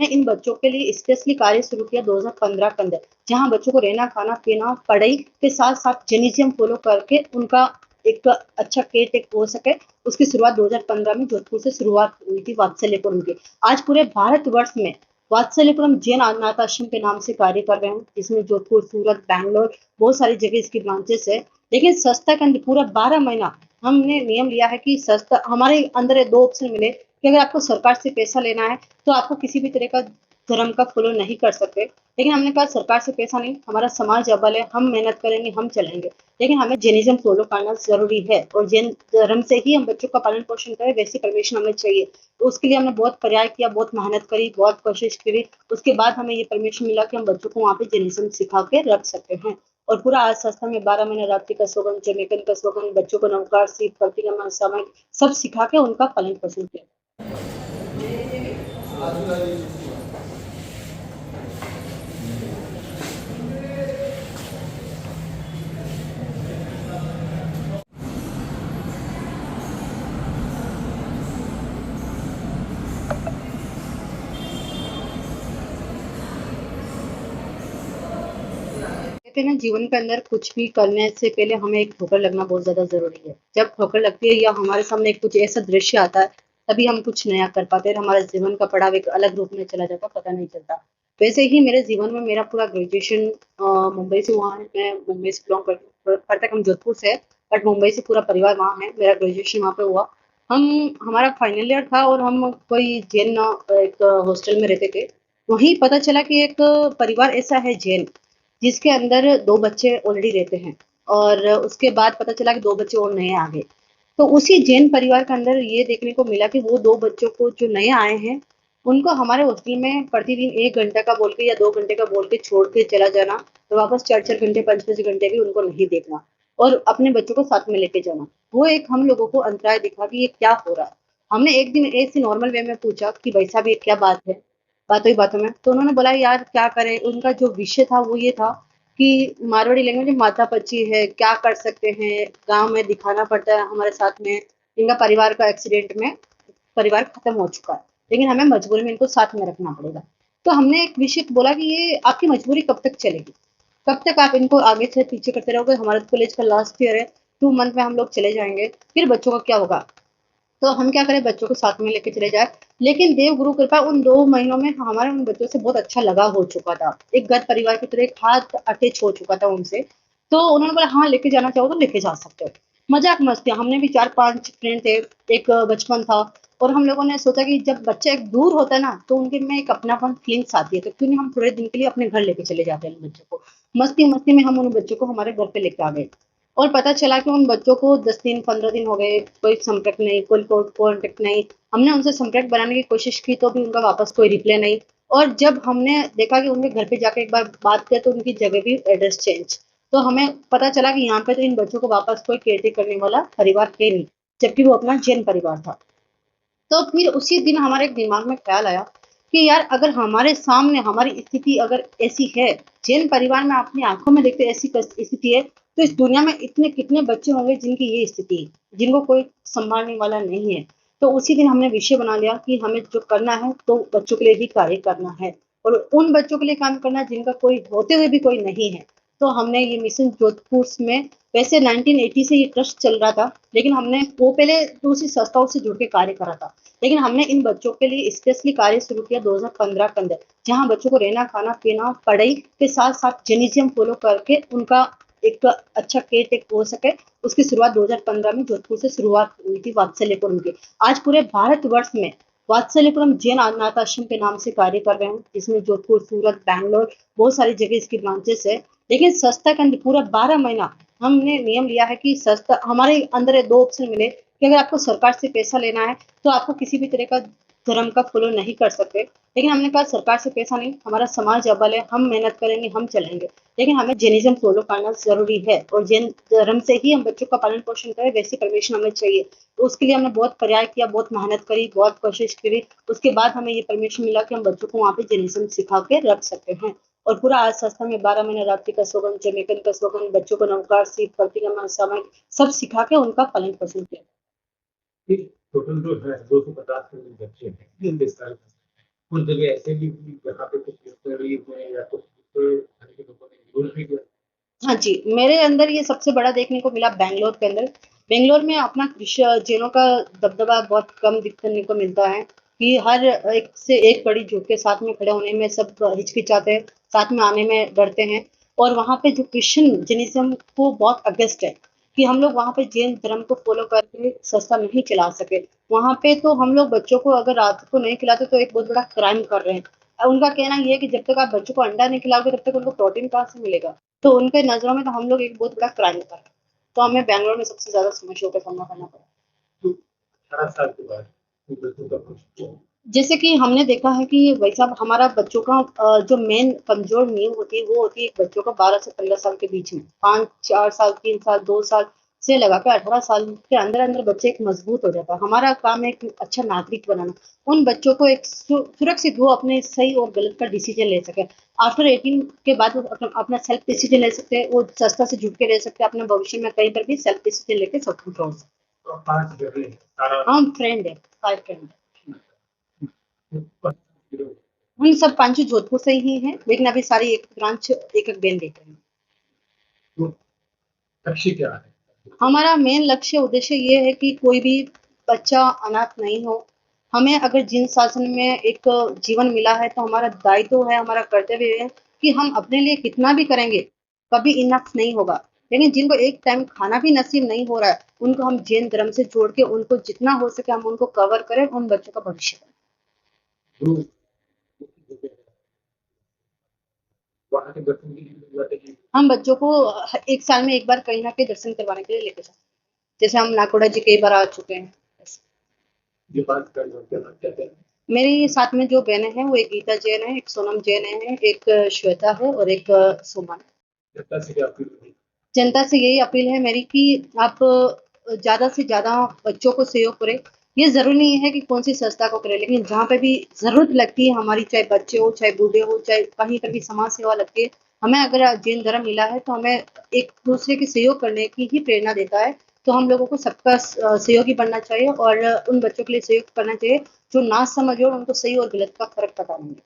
हमने इन बच्चों के लिए स्पेशली कार्य शुरू किया 2015 के अंदर, जहाँ बच्चों को रहना, खाना, पीना, पढ़ाई के साथ-साथ जेनिज़ियम फॉलो करके उनका एक अच्छा केयर टेक हो सके। उसकी शुरुआत 2015 में जोधपुर से शुरुआत हुई थी वात्सल्यपुरम की। आज पूरे भारतवर्ष में वात्सल्यपुरम जैन अनाथ आश्रम के नाम से कार्य कर रहे हैं, जिसमें जोधपुर, सूरत, बैंगलोर बहुत सारी जगह इसकी ब्रांचेस है। लेकिन संस्था के अंदर पूरा 12 महीना हमने नियम लिया है कि संस्था हमारे अंदर 2 ऑप्शन मिले कि अगर आपको सरकार से पैसा लेना है, तो आपको किसी भी तरह का धर्म का फॉलो नहीं कर सकते। लेकिन हमने कहा सरकार से पैसा नहीं, हमारा समाज अव्वल है, हम मेहनत करेंगे, हम चलेंगे। लेकिन हमें जैनिज़्म फॉलो करना ज़रूरी है और जैन धर्म से ही हम बच्चों का पालन-पोषण करें, वैसी परमिशन हमें चाहिए। तो उसके लिए हमने बहुत प्रयास किया, बहुत मेहनत करी, बहुत कोशिश करी। उसके बाद हमें ये परमिशन मिला कि हम बच्चों को वहाँ पे जैनिज़्म सिखा के रख सकते हैं। और पूरा आज संस्था में 12 महीने रात्रि का सोगन, जमैकन का सोगन, बच्चों को नवकार, सीख, प्रतिक्रमण, समय सब सिखा के उनका पालन-पोषण किया। कहते हैं ना जीवन के अंदर कुछ भी करने से पहले हमें एक ठोकर लगना बहुत ज़्यादा ज़रूरी है। जब ठोकर लगती है या हमारे सामने कुछ ऐसा दृश्य आता है, तभी हम कुछ नया कर पाते हैं और हमारे जीवन का पड़ाव एक अलग रूप में चला जाता है, पता नहीं चलता। वैसे ही मेरे जीवन में मेरा पूरा ग्रेजुएशन मुंबई से हुआ है। मैं मुंबई से बिलॉन्ग करते हम जोधपुर से है, बट मुंबई से पूरा परिवार वहाँ है। मेरा ग्रेजुएशन वहाँ पे हुआ। हम हमारा फाइनल ईयर था और हम कोई जैन एक हॉस्टल में रहते थे। वहीं पता चला कि एक परिवार ऐसा है जैन जिसके अंदर 2 बच्चे ऑलरेडी रहते हैं और उसके बाद पता चला कि 2 बच्चे और नए आ गए। तो उसी जैन परिवार के अंदर ये देखने को मिला कि वो 2 बच्चों को जो नए आए हैं, उनको हमारे हॉस्टल में प्रतिदिन 1 घंटे का बोल के या 2 घंटे का बोल के छोड़ के चला जाना, तो वापस 4-4 घंटे, 5-5 घंटे भी उनको नहीं देखना और अपने बच्चों को साथ में लेके जाना। वो एक हम लोगों को अंतराय दिखा कि ये क्या हो रहा है। हमने एक दिन ऐसे नॉर्मल वे में पूछा कि भाई साहब ये क्या बात है? बातों ही बातों में। तो उन्होंने बोला यार क्या करें? उनका जो विषय था वो ये था कि मारवाड़ी लैंग्वेज में माथा-पच्ची है, क्या कर सकते हैं? गाँव में दिखाना पड़ता है हमारे साथ में। इनका परिवार का एक्सीडेंट में परिवार खत्म हो चुका है, लेकिन हमें मजबूरी में इनको साथ में रखना पड़ेगा। तो हमने एक विषय बोला कि ये आपकी मजबूरी कब तक चलेगी? कब तक आप इनको आगे से पीछे करते रहोगे? हमारा कॉलेज का लास्ट ईयर है, 2 मंथ में हम लोग चले जाएँगे, फिर बच्चों का क्या होगा? तो हम क्या करें बच्चों को साथ में लेके चले जाए। लेकिन देव गुरु कृपा उन 2 महीनों में हमारे उन बच्चों से बहुत अच्छा लगाव हो चुका था। एक घर परिवार की तरह एक हाथ अटैच हो चुका था उनसे। तो उन्होंने बोला हाँ, लेके जाना चाहो तो लेके जा सकते हो। मज़ाक-मस्ती हमने भी 4-5 फ्रेंड थे, एक बचपन था और हम लोगों ने सोचा कि जब बच्चा एक दूर होता है ना, तो उनके में एक अपनापन फीलिंग्स आती है, तो क्यों नहीं हम थोड़े दिन के लिए अपने घर लेके चले जाते हैं उन बच्चों को। मस्ती-मस्ती में हम उन बच्चों को हमारे घर पे लेके आ गए। और पता चला कि उन बच्चों को 10 दिन 15 दिन हो गए, कोई संपर्क नहीं, कोई कॉन्टैक्ट नहीं। हमने उनसे संपर्क बनाने की कोशिश की तो भी उनका वापस कोई रिप्लाई नहीं। और जब हमने देखा कि उनके घर पे जाके एक बार बात किया तो उनकी जगह भी एड्रेस चेंज। तो हमें पता चला कि यहाँ पे तो इन बच्चों को वापस कोई केयर करने वाला परिवार है नहीं, जबकि वो अपना जैन परिवार था। तो फिर उसी दिन हमारे दिमाग में ख़्याल आया कि यार अगर हमारे सामने हमारी स्थिति अगर ऐसी है, जैन परिवार में अपनी आँखों में देखते ऐसी स्थिति है, तो इस दुनिया में इतने कितने बच्चे होंगे जिनकी ये स्थिति है, जिनको कोई सँभालने वाला नहीं है। तो उसी दिन हमने विषय बना लिया कि हमें जो करना है तो बच्चों के लिए ही कार्य करना है और उन बच्चों के लिए काम करना है जिनका कोई होते हुए भी कोई नहीं है। तो हमने ये मिशन जोधपुर में वैसे 1980 से ये ट्रस्ट चल रहा था, लेकिन हमने वो पहले दूसरी संस्थाओं से जुड़ के कार्य करा था। लेकिन हमने इन बच्चों के लिए स्पेशली कार्य शुरू किया 2015 के अंदर, जहाँ बच्चों को रहना, खाना, पीना, पढ़ाई के साथ-साथ जेनिज़ियम फॉलो करके उनका एक अच्छा केयर टेक हो सके। उसकी शुरुआत 2015 में जोधपुर से शुरुआत हुई थी वात्सल्यपुरम की। आज पूरे भारतवर्ष में वात्सल्यपुरम जैन अनाथ आश्रम के नाम से कार्य कर रहे हैं, जिसमें जोधपुर, सूरत, बैंगलोर बहुत सारी जगह इसकी ब्रांचेस है। लेकिन संस्था के अंदर पूरा 12 महीना हमने नियम लिया है कि संस्था हमारे अंदर 2 ऑप्शन मिले कि अगर आपको सरकार से पैसा लेना है, तो आपको किसी भी तरह का धर्म का फॉलो नहीं कर सकते। लेकिन हमने कहा सरकार से पैसा नहीं, हमारा समाज अव्वल है, हम मेहनत करेंगे, हम चलेंगे। लेकिन हमें जैनिज़्म फॉलो करना ज़रूरी है और जैन धर्म से ही हम बच्चों का पालन-पोषण करें, वैसी परमिशन हमें चाहिए। तो उसके लिए हमने बहुत प्रयास किया, बहुत मेहनत करी, बहुत कोशिश करी। उसके बाद हमें ये परमिशन मिला कि हम बच्चों को वहाँ पे जैनिज़्म सिखा के रख सकते हैं। और पूरा आज संस्था में 12 महीने रात्रि का सोगन, जमैकन का सोगन, बच्चों को नवकार, सीख, प्रतिक्रमण, समय सब सिखा के उनका पालन-पोषण किया। टोटल जो है 250 बच्चे हैं इस साल। कुछ जगह ऐसे भी हुई जहाँ पे कुछ मिशनरीज ने या कुछ दूसरे धर्म के लोगों ने विरोध भी किया। हाँ जी, मेरे अंदर ये सबसे बड़ा देखने को मिला बैंगलोर के अंदर। बैंगलोर में अपना जैनों का दबदबा बहुत कम दिखने को मिलता है कि हर एक से एक कड़ी झुक के साथ में खड़े होने में सब हिचकिचाते हैं, साथ में आने में डरते हैं। और वहाँ पे जो क्रिश्चियन जिनिज़्म को बहुत अगेंस्ट है कि हम लोग वहाँ पे जैन धर्म को फ़ॉलो करके संस्था नहीं चला सके। वहाँ पे तो हम लोग बच्चों को अगर रात को नहीं खिलाते तो एक बहुत बड़ा क्राइम कर रहे हैं। उनका कहना ये है कि जब तक आप बच्चों को अंडा नहीं खिलाओगे तब तक उनको प्रोटीन कहाँ से मिलेगा? तो उनके नज़रों में तो हम लोग एक बहुत बड़ा क्राइम कर रहे हैं। तो हमें बैंगलोर में सबसे ज़्यादा समस्याओं का सामना करना पड़ा। तो 18 साल के बाद फिर बच्चों का कुछ किया। जैसे कि हमने देखा है कि भाई साहब हमारा बच्चों का जो मेन कमज़ोर नींव होती है वो होती है एक बच्चों को 12 से 15 साल के बीच में। 5, 4 साल, 3 साल, 2 साल से लगा के 18 साल के अंदर-अंदर बच्चे एक मज़बूत हो जाता है। हमारा काम है एक अच्छा नागरिक बनाना। उन बच्चों को एक सुरक्षित वो अपने सही और गलत का डिसीज़न ले सकें। आफ्टर 18 के बाद वो अपना सेल्फ डिसीज़न ले सकते हैं, वो संस्था से जुड़ के रह सकते हैं, अपने भविष्य में कहीं पर भी सेल्फ डिसीज़न लेके सब कुछ हो सकते तो 5 जगह सारा हैं। हम फ्रेंड है, 5 फ्रेंड है। विरोध। हम सब पांचों जोधपुर से ही हैं, लेकिन अभी सारी एक ब्रांच एक-एक बेन देख रहे हैं। तो लक्ष्य क्या है? हमारा मेन लक्ष्य उद्देश्य ये है कि कोई भी बच्चा अनाथ नहीं हो। हमें अगर जिन शासन में एक जीवन मिला है तो हमारा दायित्व है, हमारा कर्तव्य है कि हम अपने लिए कितना भी करेंगे, कभी इनफ नहीं होगा। लेकिन जिनको एक टाइम खाना भी नसीब नहीं हो रहा है, उनको हम जैन धर्म से जोड़ के उनको जितना हो सके हम उनको कवर करें, उन बच्चों का भविष्य बनाएँ। जो वहाँ के दर्शन की बात है कि हम बच्चों को 1 साल में 1 बार कहीं न कहीं दर्शन करवाने के लिए लेके जाते हैं। जैसे हम नाकोड़ा जी कई बार आ चुके हैं। ये बात कर लो क्या कहते हैं। मेरी साथ में जो बहनें हैं वो एक गीता जैन है, एक सोनम जैन है, एक श्वेता है और एक सुमन है। जनता से क्या अपील होगी। जनता से यही अपील है मेरी कि आप ज़्यादा से ज़्यादा बच्चों को सहयोग करें। ये ज़रूरी नहीं है कि कौन-सी संस्था को करें, लेकिन जहाँ पे भी ज़रूरत लगती है हमारी, चाहे बच्चे हो, चाहे बूढ़े हो, चाहे कहीं पर भी समाज सेवा लगती है, हमें अगर जैन धर्म मिला है तो हमें एक-दूसरे की सहयोग करने की ही प्रेरणा देता है। तो हम लोगों को सबका सहयोगी बनना चाहिए और उन बच्चों के लिए सहयोग करना चाहिए, जो ना समझ हो उनको सही और गलत का फ़र्क पता नहीं है।